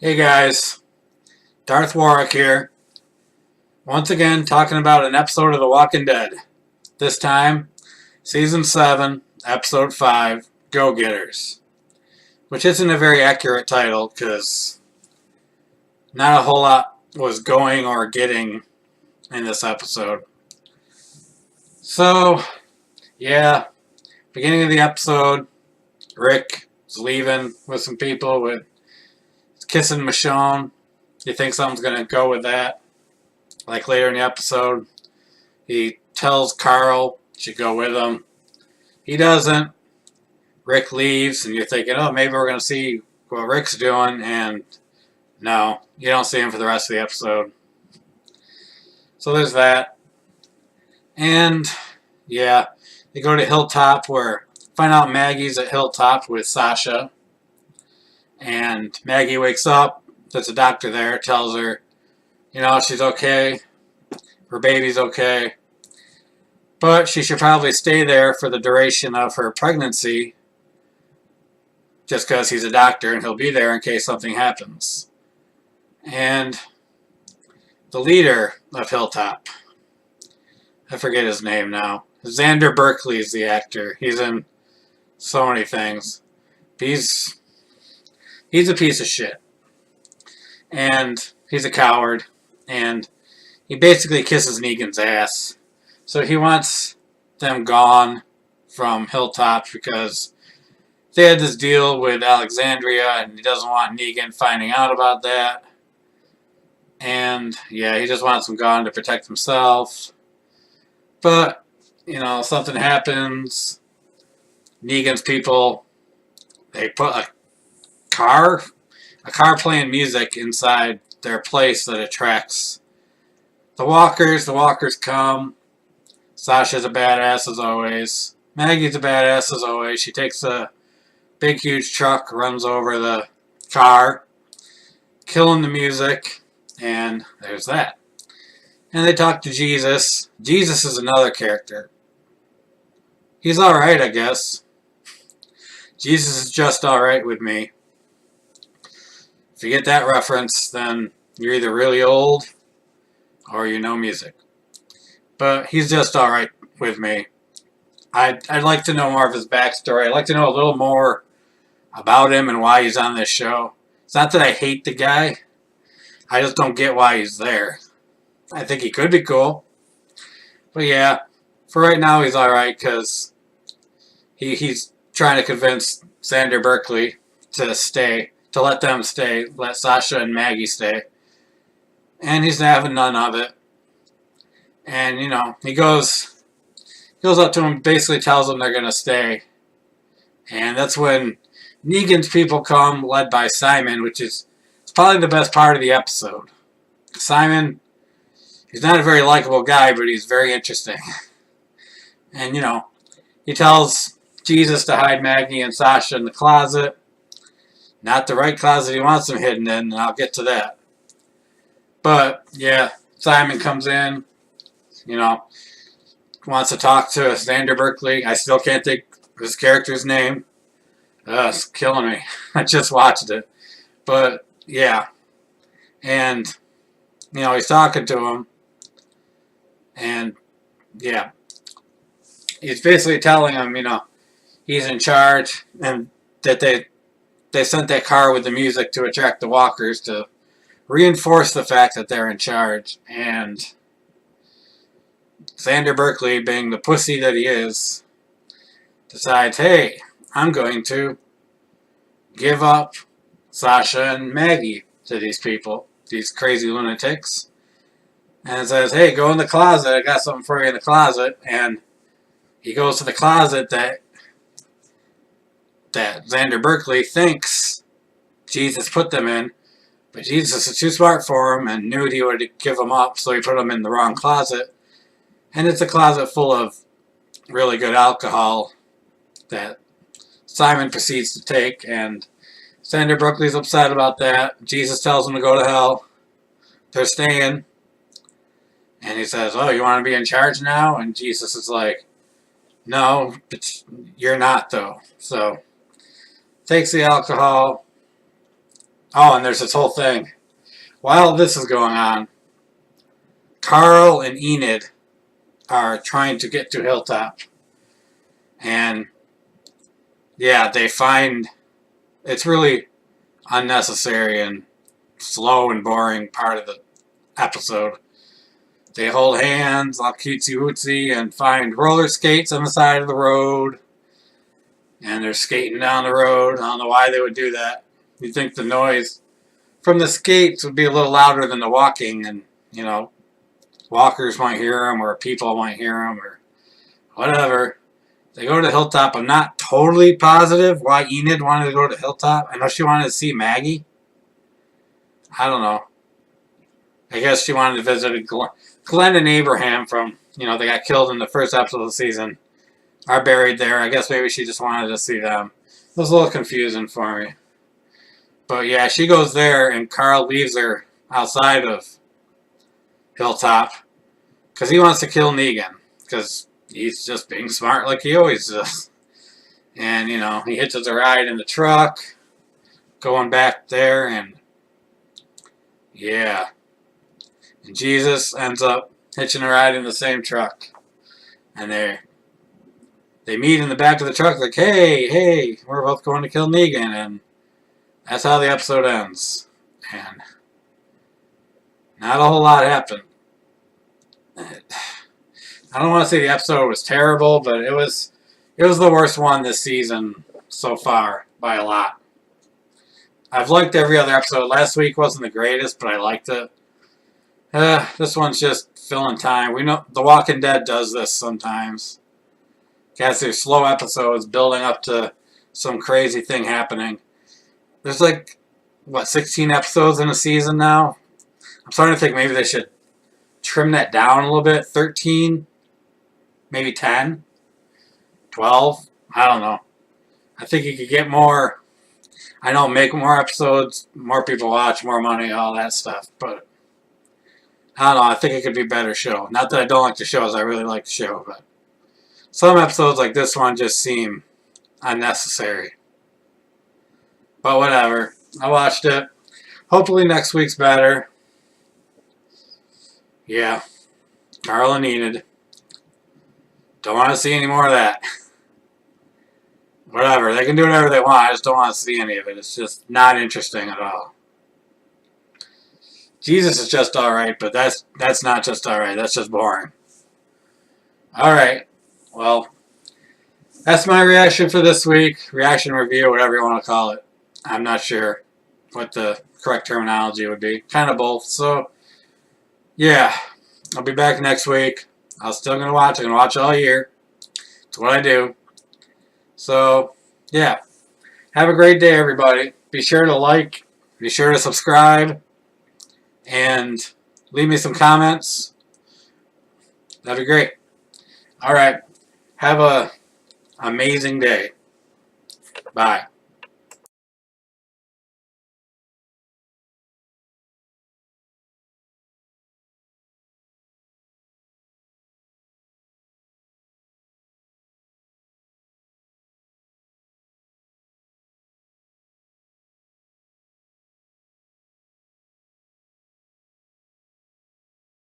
Hey guys, Darth Warwick here. Once again, talking about an episode of The Walking Dead. This time, Season 7, Episode 5, Go Getters. Which isn't a very accurate title, because not a whole lot was going or getting in this episode. So, yeah, beginning of the episode, Rick is leaving with some people, kissing Michonne. You think something's going to go with that? Like later in the episode, he tells Carl she should go with him. He doesn't. Rick leaves, and you're thinking, oh, maybe we're going to see what Rick's doing, and no, you don't see him for the rest of the episode. So there's that. And, yeah, they go to Hilltop, find out Maggie's at Hilltop with Sasha. And Maggie wakes up, there's a doctor there, tells her, she's okay, her baby's okay, but she should probably stay there for the duration of her pregnancy, just because he's a doctor and he'll be there in case something happens. And the leader of Hilltop, I forget his name now, Xander Berkeley is the actor. He's in so many things. He's a piece of shit. And he's a coward. And he basically kisses Negan's ass. So he wants them gone from Hilltop because they had this deal with Alexandria and he doesn't want Negan finding out about that. And yeah, he just wants them gone to protect himself. But, something happens. Negan's people, they put a car playing music inside their place that attracts the walkers. The walkers come. Sasha's a badass as always. Maggie's a badass as always. She takes a big huge truck, runs over the car, killing the music, and there's that. And they talk to Jesus. Jesus is another character. He's alright, I guess. Jesus is just alright with me. If you get that reference, then you're either really old or you know music. But he's just alright with me. I'd like to know more of his backstory. I'd like to know a little more about him and why he's on this show. It's not that I hate the guy. I just don't get why he's there. I think he could be cool. But yeah, for right now he's alright because he's trying to convince Xander Berkeley to stay. To let them stay, let Sasha and Maggie stay. And he's having none of it. And, he goes up to him, basically tells them they're going to stay. And that's when Negan's people come, led by Simon, which is probably the best part of the episode. Simon, he's not a very likable guy, but he's very interesting. And, he tells Jesus to hide Maggie and Sasha in the closet. Not the right closet he wants them hidden in, and I'll get to that. But, yeah, Simon comes in, wants to talk to Xander Berkeley. I still can't think of his character's name. It's killing me. I just watched it. But, yeah. And, he's talking to him. And, yeah. He's basically telling him, he's in charge and that they sent that car with the music to attract the walkers to reinforce the fact that they're in charge. And Xander Berkeley, being the pussy that he is, decides, hey, I'm going to give up Sasha and Maggie to these people, these crazy lunatics. And says, hey, go in the closet. I got something for you in the closet. And he goes to the closet that Xander Berkeley thinks Jesus put them in, but Jesus is too smart for him and knew he would give them up, so he put them in the wrong closet. And it's a closet full of really good alcohol that Simon proceeds to take, and Xander Berkeley's upset about that. Jesus tells him to go to hell. They're staying. And he says, oh, you want to be in charge now? And Jesus is like, no, but you're not, though. So takes the alcohol, Oh, and there's this whole thing. While this is going on, Carl and Enid are trying to get to Hilltop. And yeah, they find it's really unnecessary and slow and boring part of the episode. They hold hands, all cutesy wootsy, and find roller skates on the side of the road. And they're skating down the road. I don't know why they would do that. You'd think the noise from the skates would be a little louder than the walking, and, you know, walkers might hear them, or people might hear them, or whatever. They go to Hilltop. I'm not totally positive why Enid wanted to go to Hilltop. I know she wanted to see Maggie. I don't know. I guess she wanted to visit Glenn and Abraham from, you know, they got killed in the first episode of the season. Are buried there. I guess maybe she just wanted to see them. It was a little confusing for me. But yeah, she goes there and Carl leaves her outside of Hilltop because he wants to kill Negan because he's just being smart like he always does. And, you know, he hitches a ride in the truck going back there, and yeah. And Jesus ends up hitching a ride in the same truck. And they meet in the back of the truck like, hey, we're both going to kill Negan. And that's how the episode ends. And not a whole lot happened. I don't want to say the episode was terrible, but it was the worst one this season so far by a lot. I've liked every other episode. Last week wasn't the greatest, but I liked it. This one's just filling time. We know The Walking Dead does this sometimes. Guys, there's slow episodes building up to some crazy thing happening. There's like, 16 episodes in a season now? I'm starting to think maybe they should trim that down a little bit. 13? Maybe 10? 12? I don't know. I think you could get more. I know, make more episodes, more people watch, more money, all that stuff. But I don't know. I think it could be a better show. Not that I don't like the shows. I really like the show. But some episodes like this one just seem unnecessary. But whatever. I watched it. Hopefully next week's better. Yeah. Carl and Enid. Don't want to see any more of that. Whatever. They can do whatever they want. I just don't want to see any of it. It's just not interesting at all. Jesus is just alright, but that's not just alright. That's just boring. Alright. Well, that's my reaction for this week. Reaction review, whatever you want to call it. I'm not sure what the correct terminology would be. Kind of both. So, yeah. I'll be back next week. I'm still going to watch. I'm going to watch all year. It's what I do. So, yeah. Have a great day, everybody. Be sure to like. Be sure to subscribe. And leave me some comments. That'd be great. All right. Have a amazing day. Bye.